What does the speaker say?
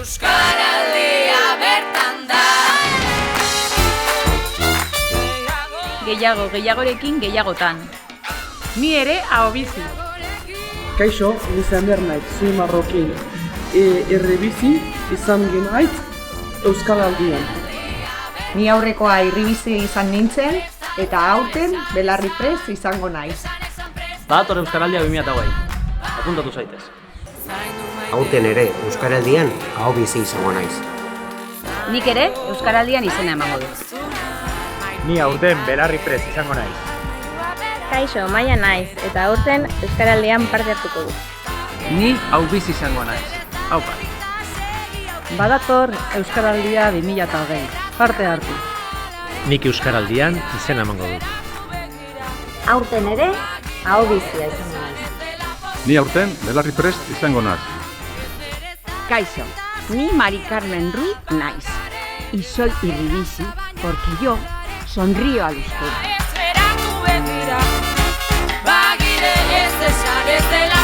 Euskaraldia bertan da. Gehiagorekin gehiagotan. Ni ere ahobizi. Kaixo, izan behar nahi, zui marrokin irribizi izan genait Euskaraldian. Ni aurrekoa irribizi izan nintzen, eta aurten belarri prest izango naiz. Badator Euskaraldia 2008, apuntatu zaitez. Aurten ere Euskaraldian ahobizi izango naiz. Nik ere Euskaraldian izena emango dut. Ni aurten belarri prest izango naiz. Kaixo, Maia naiz, eta aurten Euskaraldian parte hartuko dut. Ni ahobizi izango naiz. Aupa. Badator Euskaraldia 2020, parte hartu. Nik Euskaraldian izena emango dut. Aurten ere, ahobizia izango naiz. Ni aurten belarri prest izango naiz. Kaixo, ni Mari Carmen Ruiz naiz. Y soy irribizi porque yo sonrío al euskera. Bagire ez esan ez dela